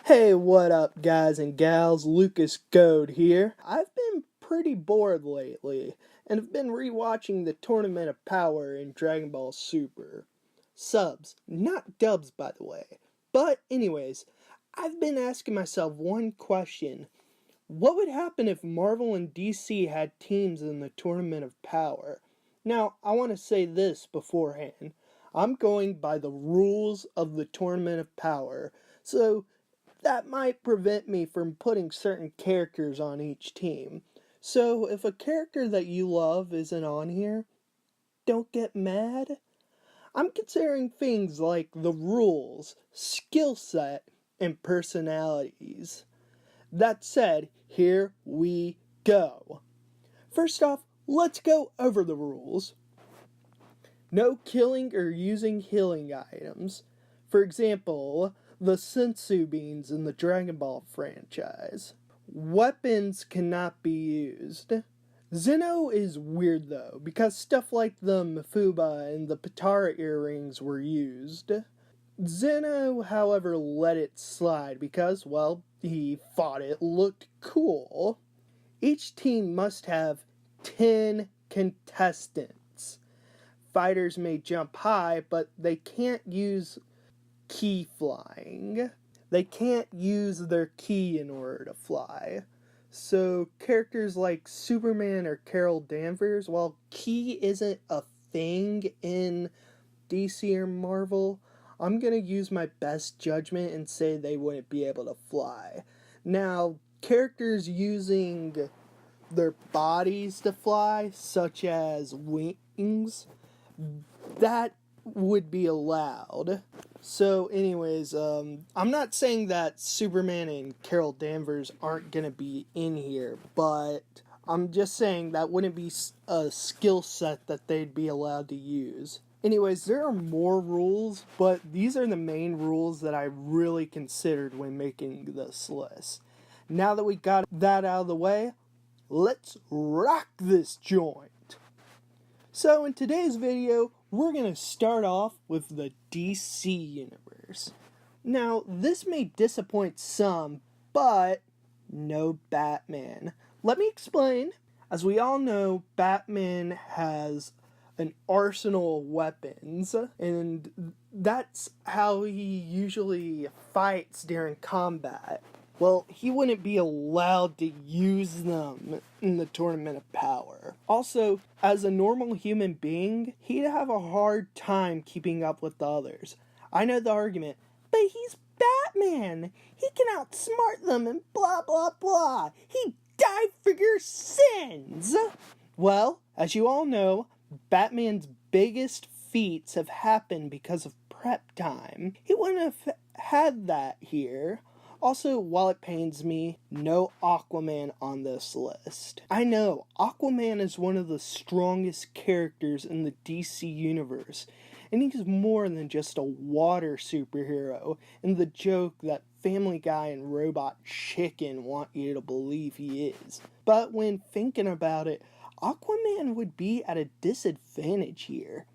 Hey, what up, guys and gals? Lucas Goad here. I've been pretty bored lately, and have been rewatching the Tournament of Power in Dragon Ball Super. Subs, not dubs, by the way. But, anyways, I've been asking myself one question. What would happen if Marvel and DC had teams in the Tournament of Power? Now, I want to say this beforehand. I'm going by the rules of the Tournament of Power, so that might prevent me from putting certain characters on each team. So if a character that you love isn't on here, don't get mad. I'm considering things like the rules, skill set, and personalities. That said, here we go. First off, let's go over the rules. No killing or using healing items. For example, the senzu beans in the Dragon Ball franchise. Weapons cannot be used. Zeno is weird though, because stuff like the Mifuba and the Patara earrings were used. Zeno, however, let it slide because, well, he thought it looked cool. Each team must have 10 contestants. Fighters may jump high, but they can't use ki flying. They can't use their ki in order to fly. So characters like Superman or Carol Danvers, while ki isn't a thing in DC or Marvel, I'm going to use my best judgment and say they wouldn't be able to fly. Now, characters using their bodies to fly, such as wings, that would be allowed. So anyways, I'm not saying that Superman and Carol Danvers aren't going to be in here, but I'm just saying that wouldn't be a skill set that they'd be allowed to use. Anyways, there are more rules, but these are the main rules that I really considered when making this list. Now that we got that out of the way, let's rock this joint. So in today's video, we're going to start off with the DC universe. Now, this may disappoint some, but no Batman. Let me explain. As we all know, Batman has an arsenal of weapons, and that's how he usually fights during combat. Well, he wouldn't be allowed to use them in the Tournament of Power. Also, as a normal human being, he'd have a hard time keeping up with the others. I know the argument, but he's Batman! He can outsmart them and blah blah blah! He died for your sins! Well, as you all know, Batman's biggest feats have happened because of prep time. He wouldn't have had that here. Also, while it pains me, no Aquaman on this list. I know, Aquaman is one of the strongest characters in the DC universe, and he's more than just a water superhero, and the joke that Family Guy and Robot Chicken want you to believe he is. But when thinking about it, Aquaman would be at a disadvantage here.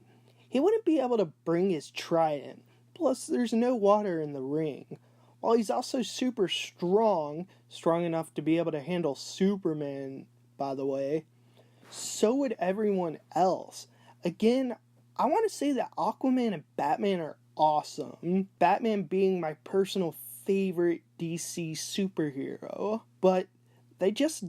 He wouldn't be able to bring his trident, plus there's no water in the ring. While he's also super strong enough to be able to handle Superman, by the way, so would everyone else. Again, I want to say that Aquaman and Batman are awesome. Batman being my personal favorite DC superhero, but they just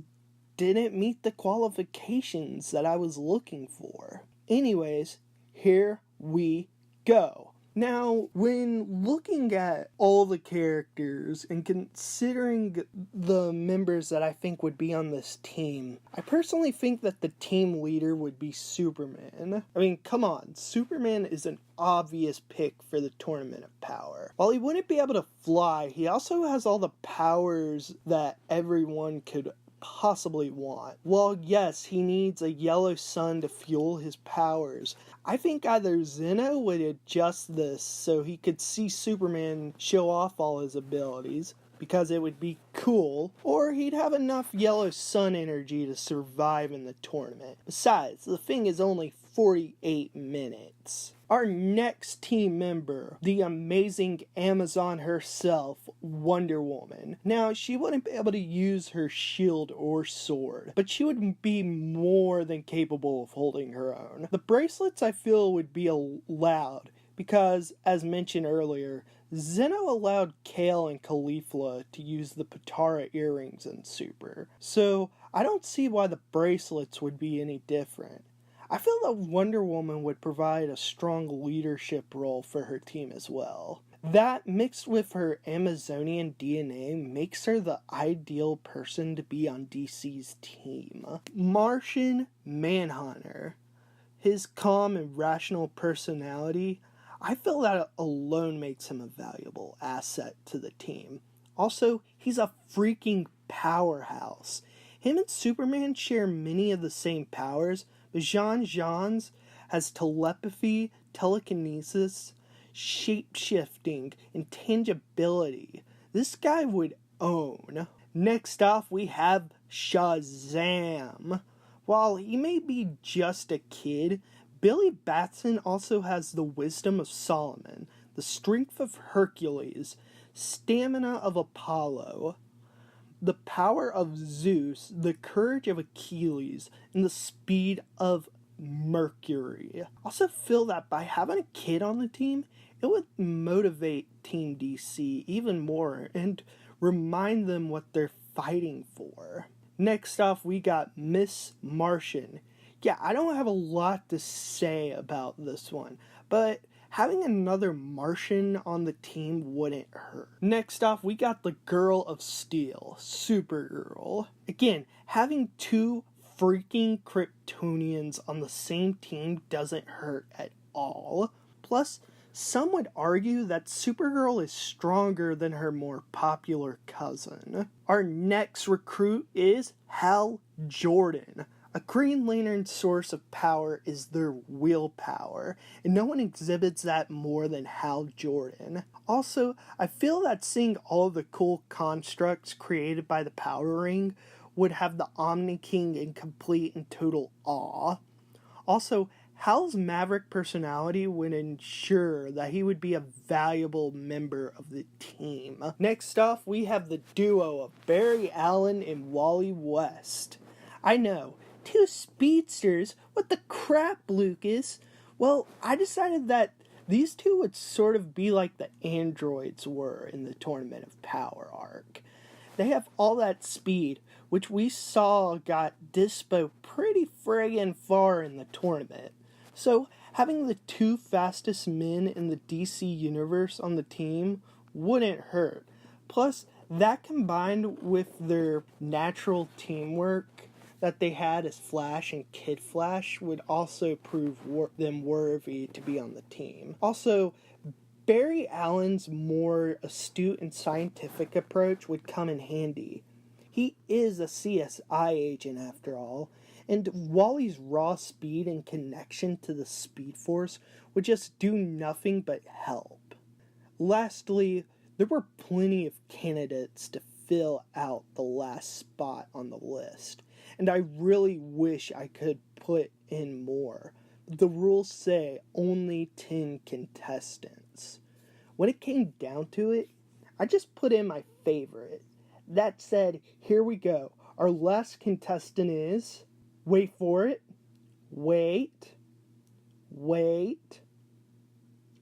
didn't meet the qualifications that I was looking for. Anyways, here we go. Now, when looking at all the characters and considering the members that I think would be on this team, I personally think that the team leader would be Superman. I mean, come on, Superman is an obvious pick for the Tournament of Power. While he wouldn't be able to fly, he also has all the powers that everyone could possibly want. Well, yes, he needs a yellow sun to fuel his powers. I think either Zeno would adjust this so he could see Superman show off all his abilities, because it would be cool, or he'd have enough yellow sun energy to survive in the tournament. Besides, the thing is only 48 minutes. Our next team member, the amazing Amazon herself, Wonder Woman. Now, she wouldn't be able to use her shield or sword, but she would be more than capable of holding her own. The bracelets, I feel, would be allowed, because, as mentioned earlier, Zeno allowed Kale and Caulifla to use the Potara earrings in Super, so I don't see why the bracelets would be any different. I feel that Wonder Woman would provide a strong leadership role for her team as well. That, mixed with her Amazonian DNA, makes her the ideal person to be on DC's team. Martian Manhunter. His calm and rational personality, I feel that alone makes him a valuable asset to the team. Also, he's a freaking powerhouse. Him and Superman share many of the same powers, but Jean has telepathy, telekinesis, shape-shifting, intangibility. This guy would own. Next off, we have Shazam. While he may be just a kid, Billy Batson also has the wisdom of Solomon, the strength of Hercules, stamina of Apollo, the power of Zeus, the courage of Achilles, and the speed of Mercury. I also feel that by having a kid on the team, it would motivate Team DC even more and remind them what they're fighting for. Next off, we got Miss Martian. Yeah, I don't have a lot to say about this one, but having another Martian on the team wouldn't hurt. Next off, we got the Girl of Steel, Supergirl. Again, having two freaking Kryptonians on the same team doesn't hurt at all. Plus, some would argue that Supergirl is stronger than her more popular cousin. Our next recruit is Hal Jordan. A Green Lantern's source of power is their willpower, and no one exhibits that more than Hal Jordan. Also, I feel that seeing all of the cool constructs created by the Power Ring would have the Omni King in complete and total awe. Also, Hal's maverick personality would ensure that he would be a valuable member of the team. Next off, we have the duo of Barry Allen and Wally West. I know, two speedsters, what the crap, Lucas? Well, I decided that these two would sort of be like the androids were in the Tournament of Power arc. They have all that speed, which we saw got dispo pretty friggin' far in the tournament. So, having the two fastest men in the DC universe on the team wouldn't hurt. Plus, that combined with their natural teamwork that they had as Flash and Kid Flash would also prove them worthy to be on the team. Also, Barry Allen's more astute and scientific approach would come in handy. He is a CSI agent after all, and Wally's raw speed and connection to the Speed Force would just do nothing but help. Lastly, there were plenty of candidates to fill out the last spot on the list, and I really wish I could put in more. The rules say only 10 contestants. When it came down to it, I just put in my favorite. That said, here we go. Our last contestant is... Wait for it. Wait.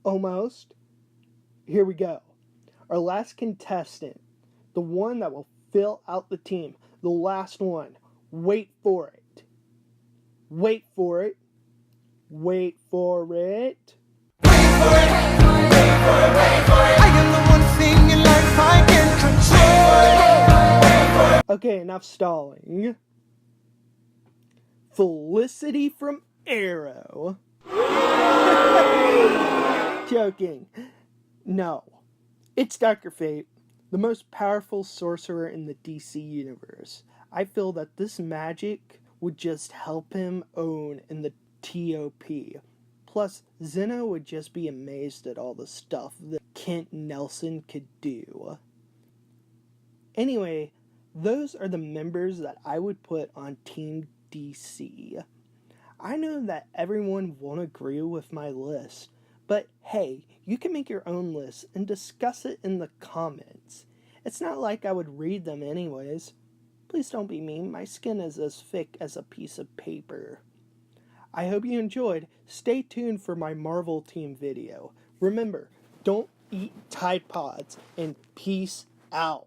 Almost. Here we go. Our last contestant. The one that will fill out the team. The last one. Wait for it. Wait for it. Wait for it. Wait for it. Wait for it. Wait for it. I am the one thing in life I can control. Okay, enough stalling. Felicity from Arrow. Joking. No. It's Dr. Fate, the most powerful sorcerer in the DC universe. I feel that this magic would just help him own in the TOP. Plus, Zeno would just be amazed at all the stuff that Kent Nelson could do. Anyway, those are the members that I would put on Team DC. I know that everyone won't agree with my list, But hey, you can make your own list and discuss it in the comments. It's not like I would read them anyways. Please don't be mean, my skin is as thick as a piece of paper. I hope you enjoyed. Stay tuned for my Marvel Team video. Remember, don't eat Tide Pods, and peace out.